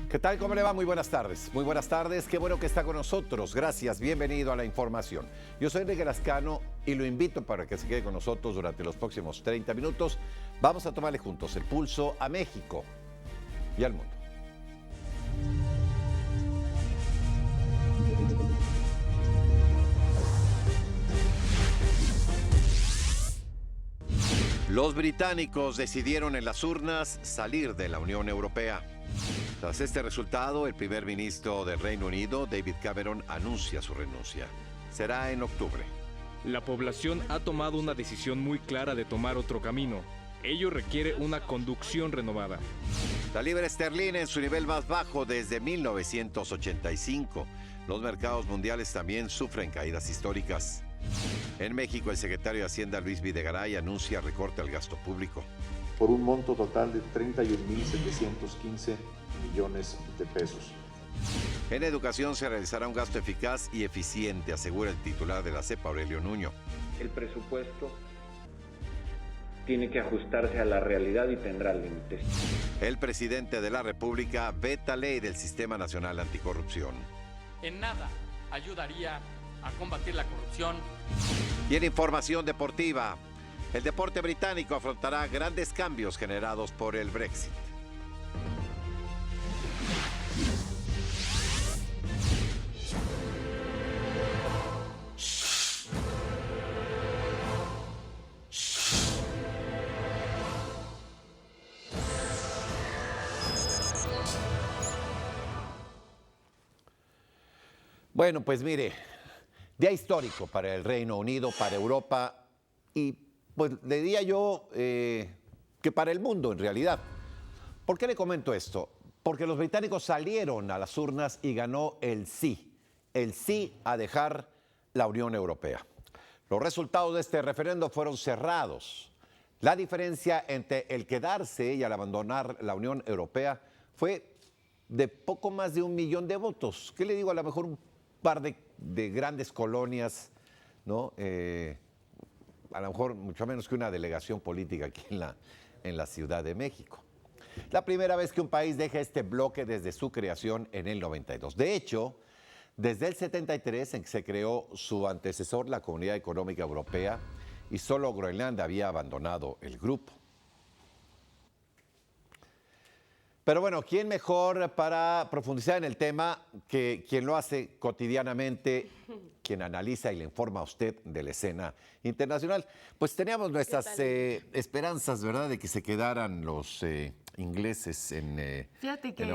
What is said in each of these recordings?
¿Qué tal? ¿Cómo le va? Muy buenas tardes. Muy buenas tardes. Qué bueno que está con nosotros. Gracias. Bienvenido a la información. Yo soy Enrique Lascano y lo invito para que se quede con nosotros durante los próximos 30 minutos. Vamos a tomarle juntos el pulso a México y al mundo. Los británicos decidieron en las urnas salir de la Unión Europea. Tras este resultado, el primer ministro del Reino Unido, David Cameron, anuncia su renuncia. Será en octubre. La población ha tomado una decisión muy clara de tomar otro camino. Ello requiere una conducción renovada. La libra esterlina en su nivel más bajo desde 1985. Los mercados mundiales también sufren caídas históricas. En México, el secretario de Hacienda, Luis Videgaray, anuncia recorte al gasto público. Por un monto total de 31.715 millones de pesos. En educación se realizará un gasto eficaz y eficiente, asegura el titular de la CEP, Aurelio Nuño. El presupuesto tiene que ajustarse a la realidad y tendrá límites. El presidente de la República veta ley del Sistema Nacional Anticorrupción. En nada ayudaría a combatir la corrupción. Y en información deportiva, el deporte británico afrontará grandes cambios generados por el Brexit. Bueno, pues mire, día histórico para el Reino Unido, para Europa y pues le diría yo que para el mundo en realidad. ¿Por qué le comento esto? Porque los británicos salieron a las urnas y ganó el sí a dejar la Unión Europea. Los resultados de este referendo fueron cerrados. La diferencia entre el quedarse y el abandonar la Unión Europea fue de poco más de 1 millón de votos. ¿Qué le digo? A lo mejor un par de grandes colonias, ¿no? A lo mejor mucho menos que una delegación política aquí en la Ciudad de México. La primera vez que un país deja este bloque desde su creación en el 92. De hecho, desde el 73 en que se creó su antecesor, la Comunidad Económica Europea, y solo Groenlandia había abandonado el grupo. Pero bueno, ¿quién mejor para profundizar en el tema que quien lo hace cotidianamente, quien analiza y le informa a usted de la escena internacional? Pues teníamos nuestras esperanzas, ¿verdad?, de que se quedaran los ingleses en la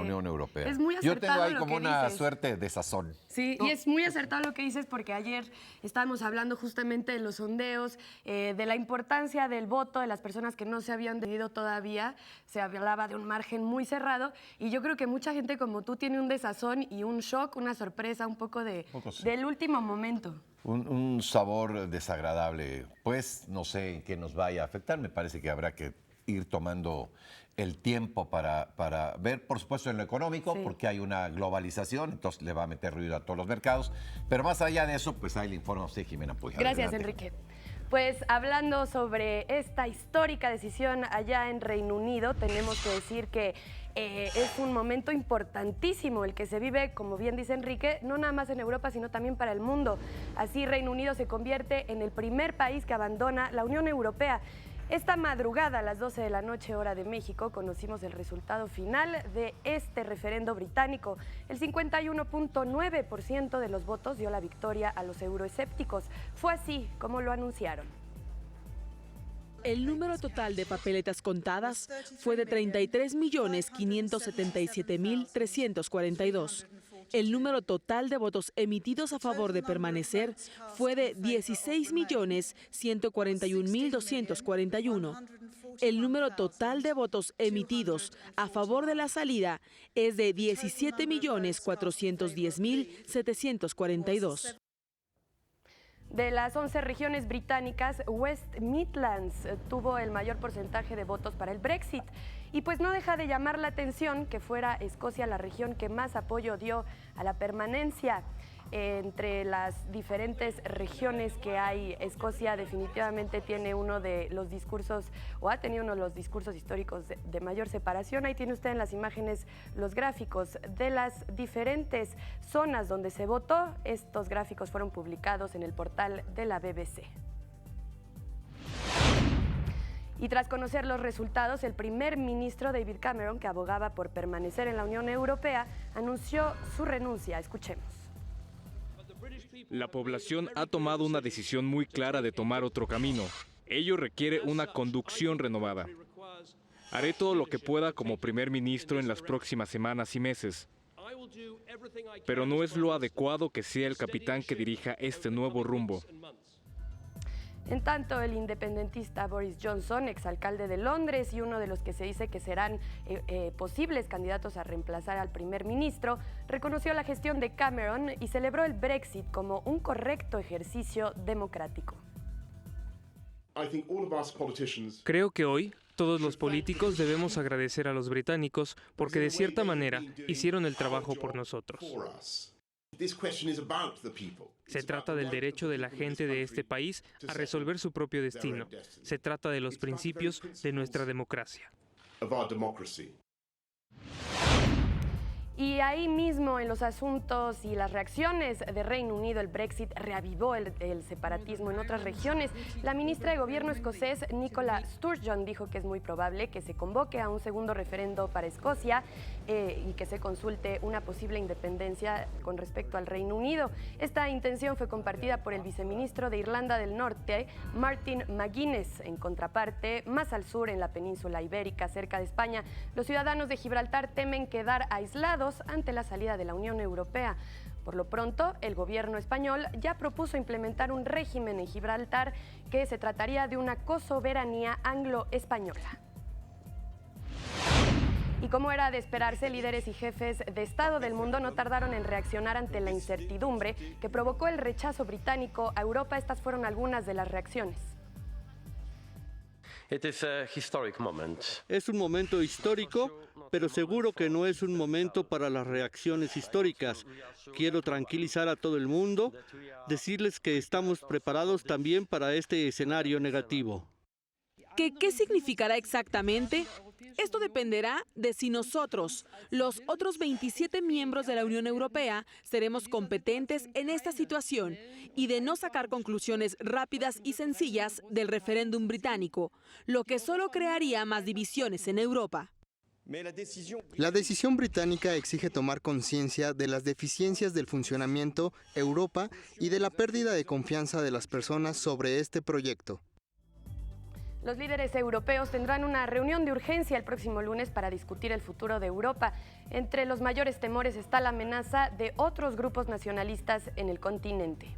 Unión Europea. Es muy acertado. Yo tengo ahí lo como que una dices. suerte de sazón. Sí, ¿no? y es muy acertado lo que dices porque ayer estábamos hablando justamente de los sondeos, de la importancia del voto de las personas que no se habían decidido todavía. Se hablaba de un margen muy cerrado y yo creo que mucha gente como tú tiene un desazón y un shock, una sorpresa, un poco del último momento. Un sabor desagradable. Pues no sé en qué nos vaya a afectar. Me parece que habrá que ir tomando el tiempo para ver, por supuesto, en lo económico, sí, porque hay una globalización, entonces le va a meter ruido a todos los mercados. Pero más allá de eso, pues ahí le informa a usted, Jimena Puig. Gracias, Adelante. Enrique. Pues hablando sobre esta histórica decisión allá en Reino Unido, tenemos que decir que es un momento importantísimo el que se vive, como bien dice Enrique, no nada más en Europa, sino también para el mundo. Así, Reino Unido se convierte en el primer país que abandona la Unión Europea. Esta madrugada, a las 12 de la noche, hora de México, conocimos el resultado final de este referendo británico. El 51.9% de los votos dio la victoria a los euroescépticos. Fue así como lo anunciaron. El número total de papeletas contadas fue de 33.577.342. El número total de votos emitidos a favor de permanecer fue de 16.141.241. El número total de votos emitidos a favor de la salida es de 17.410.742. De las 11 regiones británicas, West Midlands tuvo el mayor porcentaje de votos para el Brexit. Y pues no deja de llamar la atención que fuera Escocia la región que más apoyo dio a la permanencia. Entre las diferentes regiones que hay, Escocia definitivamente tiene uno de los discursos, o ha tenido uno de los discursos históricos de mayor separación. Ahí tiene usted en las imágenes los gráficos de las diferentes zonas donde se votó. Estos gráficos fueron publicados en el portal de la BBC. Y tras conocer los resultados, el primer ministro David Cameron, que abogaba por permanecer en la Unión Europea, anunció su renuncia. Escuchemos. La población ha tomado una decisión muy clara de tomar otro camino. Ello requiere una conducción renovada. Haré todo lo que pueda como primer ministro en las próximas semanas y meses. Pero no es lo adecuado que sea el capitán que dirija este nuevo rumbo. En tanto, el independentista Boris Johnson, exalcalde de Londres y uno de los que se dice que serán posibles candidatos a reemplazar al primer ministro, reconoció la gestión de Cameron y celebró el Brexit como un correcto ejercicio democrático. Creo que hoy todos los políticos debemos agradecer a los británicos porque de cierta manera hicieron el trabajo por nosotros. Se trata del derecho de la gente de este país a resolver su propio destino. Se trata de los principios de nuestra democracia. Y ahí mismo, en los asuntos y las reacciones de Reino Unido, el Brexit reavivó el separatismo en otras regiones. La ministra de Gobierno escocés, Nicola Sturgeon, dijo que es muy probable que se convoque a un segundo referendo para Escocia y que se consulte una posible independencia con respecto al Reino Unido. Esta intención fue compartida por el viceministro de Irlanda del Norte, Martin McGuinness. En contraparte, más al sur, en la península ibérica, cerca de España, los ciudadanos de Gibraltar temen quedar aislados ante la salida de la Unión Europea. Por lo pronto, el gobierno español ya propuso implementar un régimen en Gibraltar que se trataría de una cosoberanía anglo-española. Y como era de esperarse, líderes y jefes de Estado del mundo no tardaron en reaccionar ante la incertidumbre que provocó el rechazo británico a Europa. Estas fueron algunas de las reacciones. Es un momento histórico, pero seguro que no es un momento para las reacciones históricas. Quiero tranquilizar a todo el mundo, decirles que estamos preparados también para este escenario negativo. ¿Qué significará exactamente? Esto dependerá de si nosotros, los otros 27 miembros de la Unión Europea, seremos competentes en esta situación y de no sacar conclusiones rápidas y sencillas del referéndum británico, lo que solo crearía más divisiones en Europa. La decisión británica exige tomar conciencia de las deficiencias del funcionamiento Europa y de la pérdida de confianza de las personas sobre este proyecto. Los líderes europeos tendrán una reunión de urgencia el próximo lunes para discutir el futuro de Europa. Entre los mayores temores está la amenaza de otros grupos nacionalistas en el continente.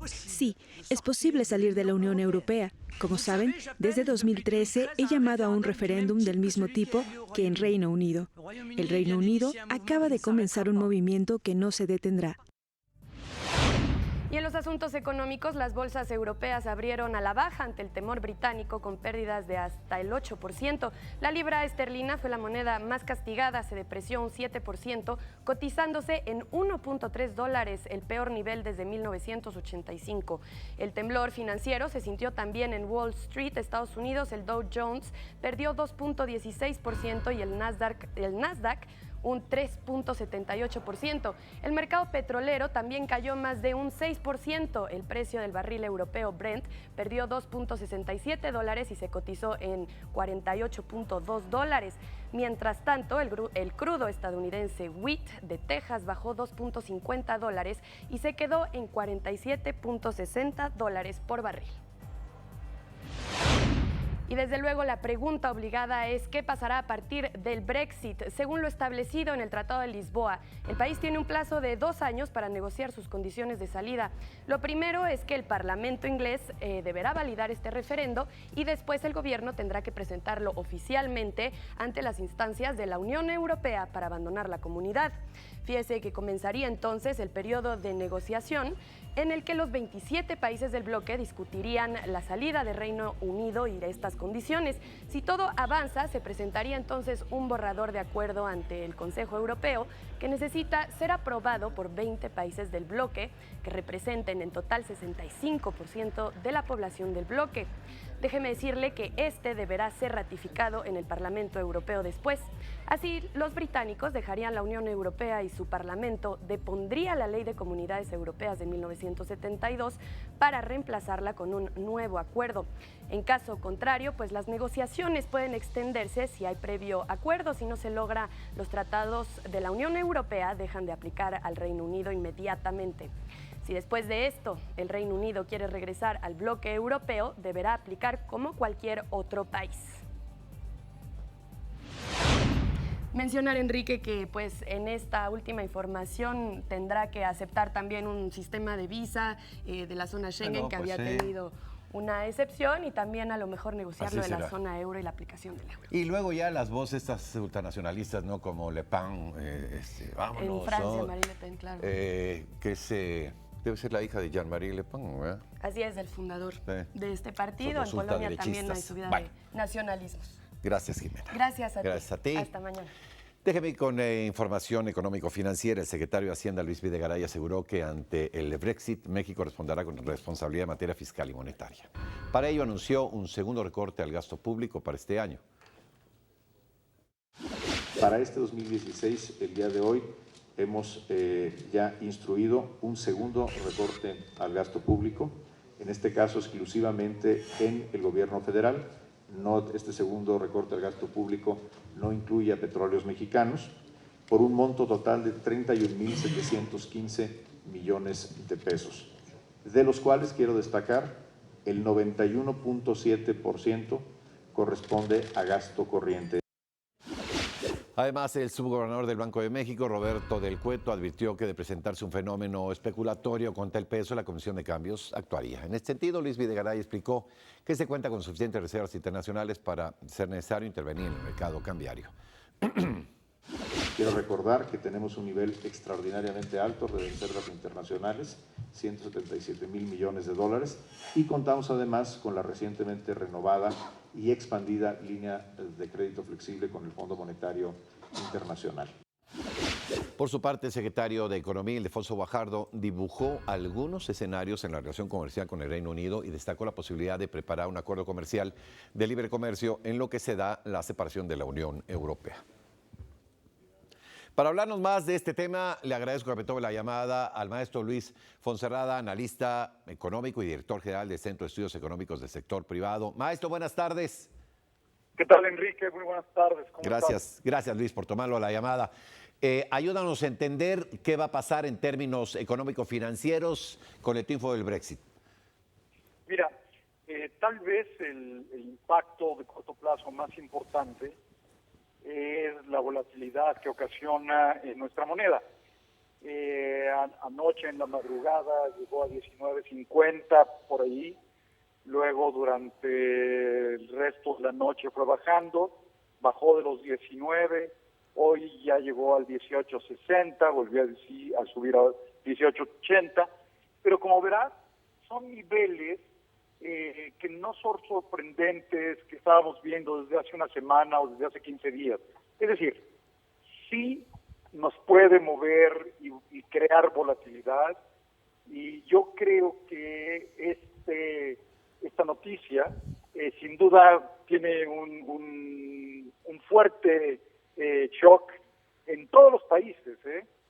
Sí, es posible salir de la Unión Europea. Como saben, desde 2013 he llamado a un referéndum del mismo tipo que en Reino Unido. El Reino Unido acaba de comenzar un movimiento que no se detendrá. Y en los asuntos económicos, las bolsas europeas abrieron a la baja ante el temor británico con pérdidas de hasta el 8%. La libra esterlina fue la moneda más castigada, se depreció un 7%, cotizándose en $1.3, el peor nivel desde 1985. El temblor financiero se sintió también en Wall Street, Estados Unidos. El Dow Jones perdió 2.16% y el Nasdaq un 3.78%. El mercado petrolero también cayó más de un 6%. El precio del barril europeo Brent perdió $2.67 y se cotizó en $48.2. Mientras tanto, el crudo estadounidense Wheat de Texas bajó $2.50 y se quedó en $47.60 por barril. Y desde luego la pregunta obligada es ¿qué pasará a partir del Brexit? Según lo establecido en el Tratado de Lisboa, el país tiene un plazo de 2 años para negociar sus condiciones de salida. Lo primero es que el Parlamento inglés deberá validar este referendo y después el gobierno tendrá que presentarlo oficialmente ante las instancias de la Unión Europea para abandonar la comunidad. Fíjese que comenzaría entonces el periodo de negociación en el que los 27 países del bloque discutirían la salida del Reino Unido y de estas condiciones. Si todo avanza, se presentaría entonces un borrador de acuerdo ante el Consejo Europeo que necesita ser aprobado por 20 países del bloque, que representen en total 65% de la población del bloque. Déjeme decirle que este deberá ser ratificado en el Parlamento Europeo después. Así, los británicos dejarían la Unión Europea y su Parlamento depondría la Ley de Comunidades Europeas de 1972 para reemplazarla con un nuevo acuerdo. En caso contrario, pues las negociaciones pueden extenderse si hay previo acuerdo. Si no se logra, los tratados de la Unión Europea dejan de aplicar al Reino Unido inmediatamente. Si después de esto el Reino Unido quiere regresar al bloque europeo, deberá aplicar como cualquier otro país. Mencionar, Enrique, que pues en esta última información tendrá que aceptar también un sistema de visa de la zona Schengen que había tenido una excepción, y también a lo mejor negociarlo de la zona euro y la aplicación del euro. Y luego ya las voces estas ultranacionalistas, ¿no? Como Le Pen, vámonos. En Francia, Marine Le Pen, claro. Que debe ser la hija de Jean-Marie Le Pen, ¿verdad? Así es, el fundador de este partido. En Polonia también hay subida de nacionalismos. Gracias, Jimena. Gracias a ti. Gracias a ti. Hasta mañana. Déjeme con información económico-financiera. El secretario de Hacienda, Luis Videgaray, aseguró que ante el Brexit, México responderá con responsabilidad en materia fiscal y monetaria. Para ello anunció un segundo recorte al gasto público para este año. Para este 2016, el día de hoy, hemos ya instruido un segundo recorte al gasto público, en este caso exclusivamente en el gobierno federal. Este segundo recorte al gasto público no incluye a Petróleos Mexicanos, por un monto total de 31.715 millones de pesos, de los cuales quiero destacar el 91.7% corresponde a gasto corriente. Además, el subgobernador del Banco de México, Roberto del Cueto, advirtió que de presentarse un fenómeno especulatorio contra el peso, la Comisión de Cambios actuaría. En este sentido, Luis Videgaray explicó que se cuenta con suficientes reservas internacionales para ser necesario intervenir en el mercado cambiario. Quiero recordar que tenemos un nivel extraordinariamente alto de reservas internacionales, 177,000 millones de dólares, y contamos además con la recientemente renovada y expandida línea de crédito flexible con el Fondo Monetario Internacional. Por su parte, el secretario de Economía, Ildefonso Guajardo, dibujó algunos escenarios en la relación comercial con el Reino Unido y destacó la posibilidad de preparar un acuerdo comercial de libre comercio en lo que se da la separación de la Unión Europea. Para hablarnos más de este tema, le agradezco que me tome la llamada al maestro Luis Fonserrada, analista económico y director general del Centro de Estudios Económicos del Sector Privado. Maestro, buenas tardes. ¿Qué tal, Enrique? Muy buenas tardes. ¿Cómo estás? Gracias, Luis, por tomarlo a la llamada. Ayúdanos a entender qué va a pasar en términos económico-financieros con el triunfo del Brexit. Mira, tal vez el impacto de corto plazo más importante es la volatilidad que ocasiona nuestra moneda. Anoche en la madrugada llegó a 19.50 por ahí, luego durante el resto de la noche fue bajando, bajó de los 19, hoy ya llegó al 18.60, volvió a subir a 18.80, pero como verás, son niveles que no son sorprendentes, que estábamos viendo desde hace una semana o desde hace 15 días. Es decir, sí nos puede mover y crear volatilidad, y yo creo que esta noticia sin duda tiene un fuerte shock en todos los países,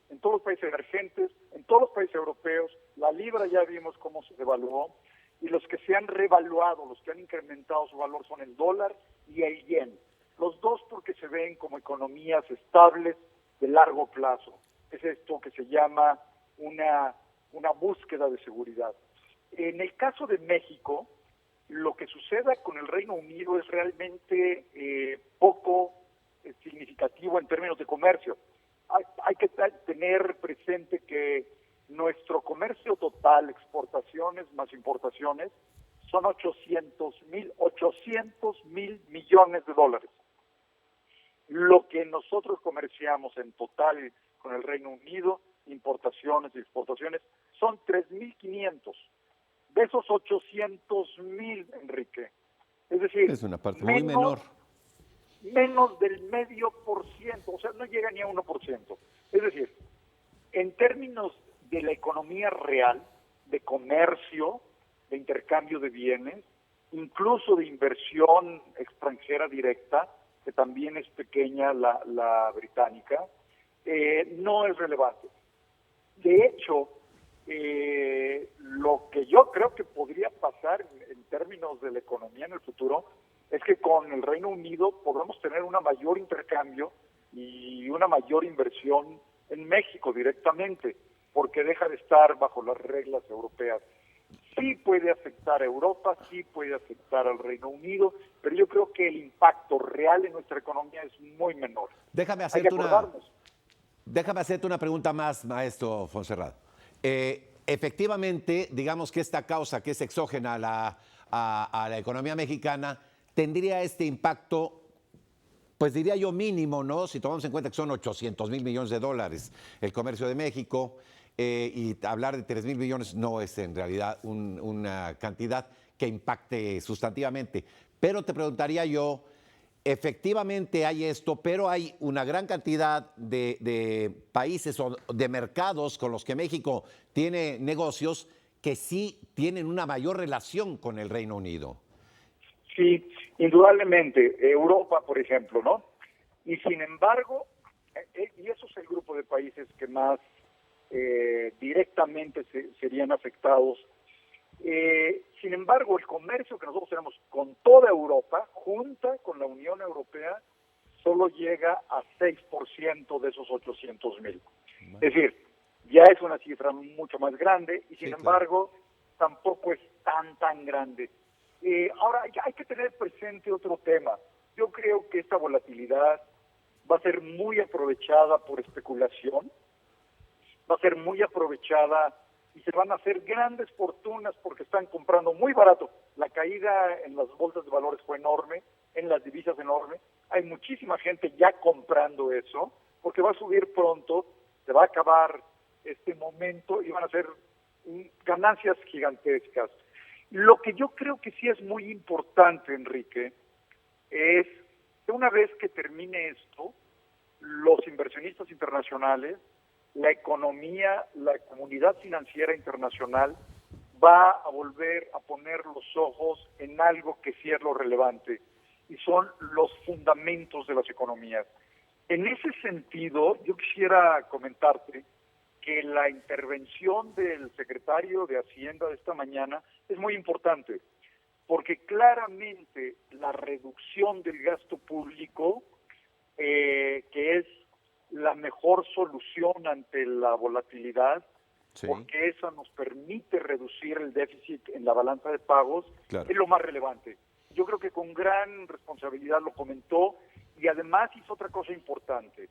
en todos los países emergentes, en todos los países europeos. La libra ya vimos cómo se devaluó, y los que se han revaluado, los que han incrementado su valor son el dólar y el yen. Los dos porque se ven como economías estables de largo plazo. Es esto que se llama una búsqueda de seguridad. En el caso de México, lo que suceda con el Reino Unido es realmente poco significativo en términos de comercio. Hay que tener presente que nuestro comercio total, exportaciones más importaciones, son 800 mil millones de dólares. Lo que nosotros comerciamos en total con el Reino Unido, importaciones y exportaciones, son 3.500. De esos 800.000, Enrique, Es decir, es una parte muy menor. Menos del 0,5%, o sea, no llega ni a 1%. Es decir, en términos de la economía real, de comercio, de intercambio de bienes, incluso de inversión extranjera directa, que también es pequeña la británica, no es relevante. De hecho, lo que yo creo que podría pasar en términos de la economía en el futuro es que con el Reino Unido podamos tener un mayor intercambio y una mayor inversión en México directamente, porque deja de estar bajo las reglas europeas. Sí puede afectar a Europa, sí puede afectar al Reino Unido, pero yo creo que el impacto real en nuestra economía es muy menor. Déjame hacerte una pregunta más, maestro Fonserrada. Efectivamente, digamos que esta causa que es exógena a la economía mexicana tendría este impacto, pues diría yo mínimo, ¿no? Si tomamos en cuenta que son 800,000 millones de dólares el comercio de México, y hablar de 3,000 millones no es en realidad una cantidad que impacte sustantivamente. Pero te preguntaría yo, efectivamente hay esto, pero hay una gran cantidad de países o de mercados con los que México tiene negocios que sí tienen una mayor relación con el Reino Unido. Sí, indudablemente. Europa, por ejemplo, ¿no? Y sin embargo, y eso es el grupo de países que más directamente serían afectados. Sin embargo, el comercio que nosotros tenemos con toda Europa, junta con la Unión Europea, solo llega a 6% de esos 800,000. Es decir, ya es una cifra mucho más grande y sin embargo tampoco es tan grande. Ahora, hay que tener presente otro tema. Yo creo que esta volatilidad va a ser muy aprovechada por especulación, va a ser muy aprovechada y se van a hacer grandes fortunas porque están comprando muy barato. La caída en las bolsas de valores fue enorme, en las divisas enorme. Hay muchísima gente ya comprando eso porque va a subir pronto, se va a acabar este momento y van a ser ganancias gigantescas. Lo que yo creo que sí es muy importante, Enrique, es que una vez que termine esto, los inversionistas internacionales, la economía, la comunidad financiera internacional va a volver a poner los ojos en algo que sí es lo relevante, y son los fundamentos de las economías. En ese sentido, yo quisiera comentarte que la intervención del secretario de Hacienda de esta mañana es muy importante, porque claramente la reducción del gasto público, que es la mejor solución ante la volatilidad, porque esa nos permite reducir el déficit en la balanza de pagos, es lo más relevante. Yo creo que con gran responsabilidad lo comentó y además hizo otra cosa importante.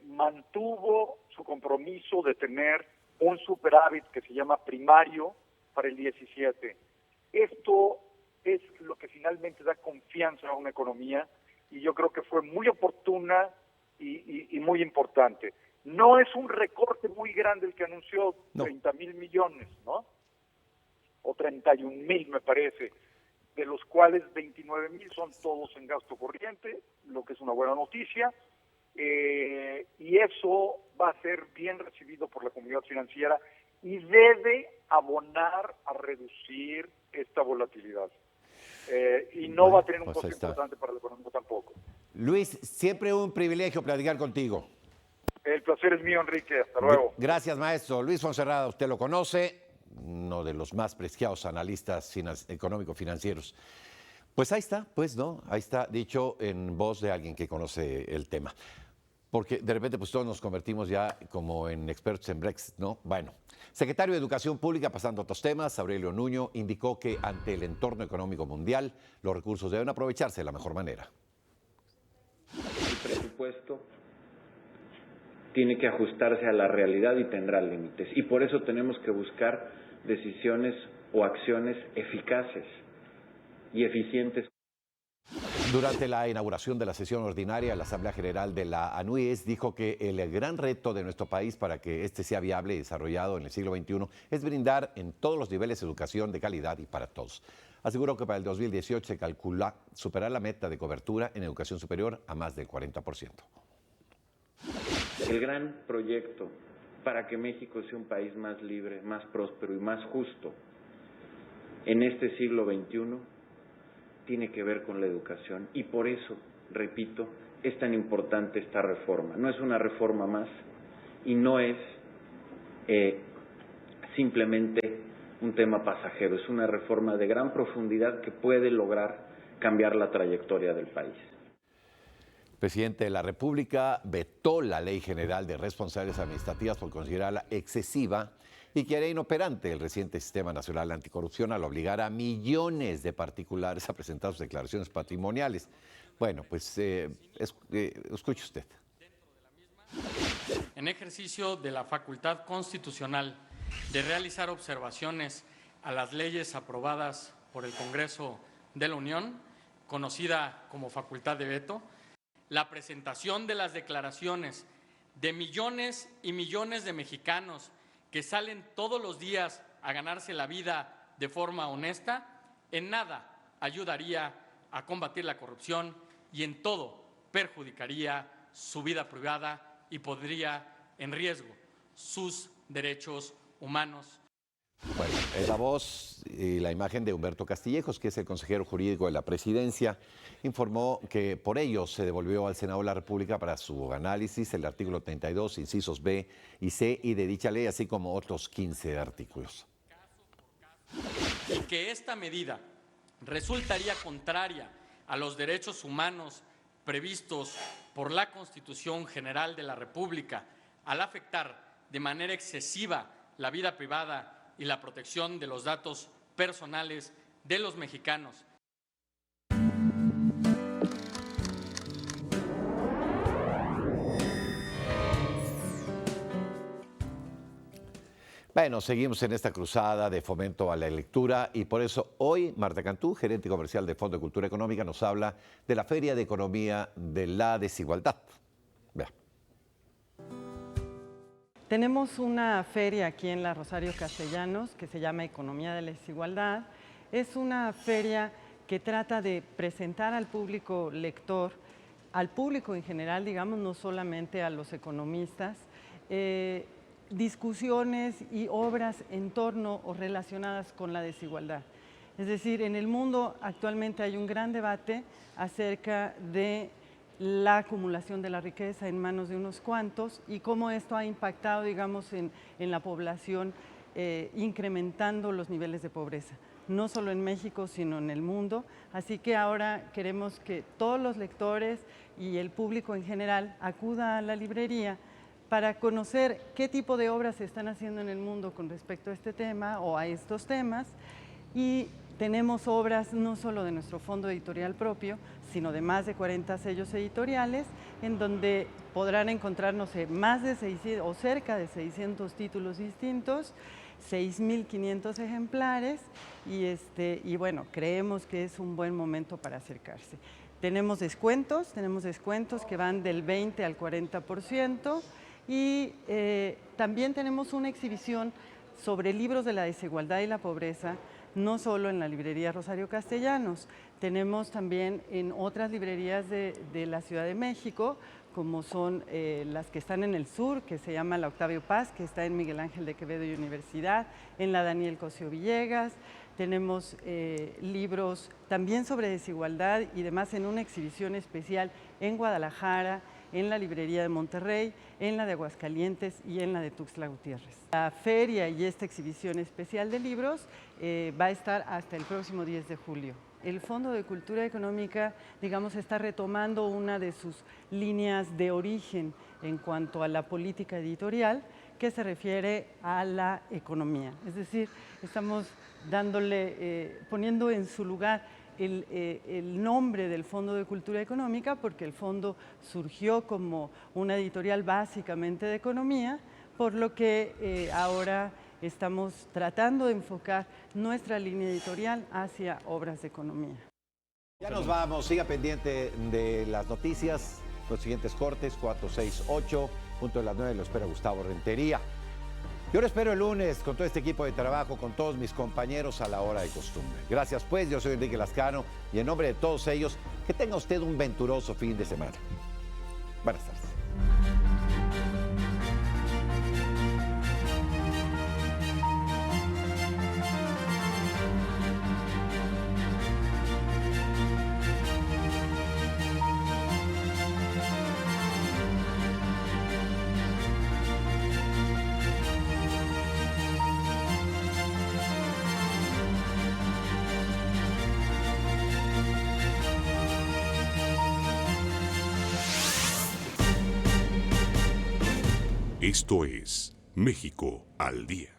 Mantuvo su compromiso de tener un superávit que se llama primario para el 17. Esto es lo que finalmente da confianza a una economía y yo creo que fue muy oportuna y muy importante. No es un recorte muy grande el que anunció, 30,000 millones, ¿no? O 31,000 me parece, de los cuales 29,000 son todos en gasto corriente, lo que es una buena noticia, y eso va a ser bien recibido por la comunidad financiera y debe abonar a reducir esta volatilidad. Y no va a tener un costo importante para la economía tampoco. Luis, siempre un privilegio platicar contigo. El placer es mío, Enrique. Hasta luego. Gracias, maestro. Luis Fonserrada, usted lo conoce, uno de los más prestigiados analistas económico-financieros. Pues ahí está, pues, ¿no? Ahí está dicho en voz de alguien que conoce el tema. Porque de repente, pues todos nos convertimos ya como en expertos en Brexit, ¿no? Bueno, secretario de Educación Pública, pasando a otros temas, Aurelio Nuño, indicó que ante el entorno económico mundial, los recursos deben aprovecharse de la mejor manera. El presupuesto tiene que ajustarse a la realidad y tendrá límites. Y por eso tenemos que buscar decisiones o acciones eficaces y eficientes. Durante la inauguración de la sesión ordinaria de la Asamblea General de la ANUYES, dijo que el gran reto de nuestro país para que este sea viable y desarrollado en el siglo XXI es brindar en todos los niveles educación de calidad y para todos. aseguró que para el 2018 se calcula superar la meta de cobertura en educación superior a más del 40%. El gran proyecto para que México sea un país más libre, más próspero y más justo en este siglo XXI tiene que ver con la educación y por eso, repito, es tan importante esta reforma. No es una reforma más y no es simplemente un tema pasajero, es una reforma de gran profundidad que puede lograr cambiar la trayectoria del país. El presidente de la República vetó la Ley General de Responsabilidades Administrativas por considerarla excesiva y que haría inoperante el reciente Sistema Nacional Anticorrupción al obligar a millones de particulares a presentar sus declaraciones patrimoniales. Bueno, pues escuche usted. En ejercicio de la facultad constitucional de realizar observaciones a las leyes aprobadas por el Congreso de la Unión, conocida como facultad de veto, la presentación de las declaraciones de millones y millones de mexicanos que salen todos los días a ganarse la vida de forma honesta, en nada ayudaría a combatir la corrupción y en todo perjudicaría su vida privada y pondría en riesgo sus derechos humanos. Bueno, es la voz y la imagen de Humberto Castillejos, que es el consejero jurídico de la presidencia. Informó que por ello se devolvió al Senado de la República para su análisis el artículo 32, incisos B y C y de dicha ley, así como otros 15 artículos. Y que esta medida resultaría contraria a los derechos humanos previstos por la Constitución General de la República al afectar de manera excesiva la vida privada y la protección de los datos personales de los mexicanos. Bueno, seguimos en esta cruzada de fomento a la lectura y por eso hoy Marta Cantú, gerente comercial de Fondo de Cultura Económica, nos habla de la Feria de Economía de la Desigualdad. Vea. Tenemos una feria aquí en la Rosario Castellanos que se llama Economía de la Desigualdad. Es una feria que trata de presentar al público lector, al público en general, digamos, no solamente a los economistas, discusiones y obras en torno o relacionadas con la desigualdad. Es decir, en el mundo actualmente hay un gran debate acerca de la acumulación de la riqueza en manos de unos cuantos y cómo esto ha impactado, digamos, en la población, incrementando los niveles de pobreza, no solo en México, sino en el mundo. Así que ahora queremos que todos los lectores y el público en general acuda a la librería para conocer qué tipo de obras se están haciendo en el mundo con respecto a este tema o a estos temas. Y tenemos obras no solo de nuestro fondo editorial propio, sino de más de 40 sellos editoriales, en donde podrán encontrarnos más de 600 o cerca de 600 títulos distintos, 6.500 ejemplares, y bueno, creemos que es un buen momento para acercarse. Tenemos descuentos que van del 20 al 40%, y también tenemos una exhibición sobre libros de la desigualdad y la pobreza, no solo en la librería Rosario Castellanos, tenemos también en otras librerías de la Ciudad de México, como son las que están en el sur, que se llama la Octavio Paz, que está en Miguel Ángel de Quevedo y Universidad, en la Daniel Cosío Villegas. Tenemos libros también sobre desigualdad y demás en una exhibición especial en Guadalajara, en la librería de Monterrey, en la de Aguascalientes y en la de Tuxtla Gutiérrez. La feria y esta exhibición especial de libros va a estar hasta el próximo 10 de julio. El Fondo de Cultura Económica, digamos, está retomando una de sus líneas de origen en cuanto a la política editorial, que se refiere a la economía. Es decir, estamos poniendo en su lugar el nombre del Fondo de Cultura Económica, porque el fondo surgió como una editorial básicamente de economía, por lo que ahora estamos tratando de enfocar nuestra línea editorial hacia obras de economía. Ya nos vamos, siga pendiente de las noticias, los siguientes cortes, 4, 6, 8, punto de las 9, lo espera Gustavo Rentería. Yo lo espero el lunes con todo este equipo de trabajo, con todos mis compañeros a la hora de costumbre. Gracias pues, yo soy Enrique Lascano y en nombre de todos ellos, que tenga usted un venturoso fin de semana. Buenas tardes. Esto es México al Día.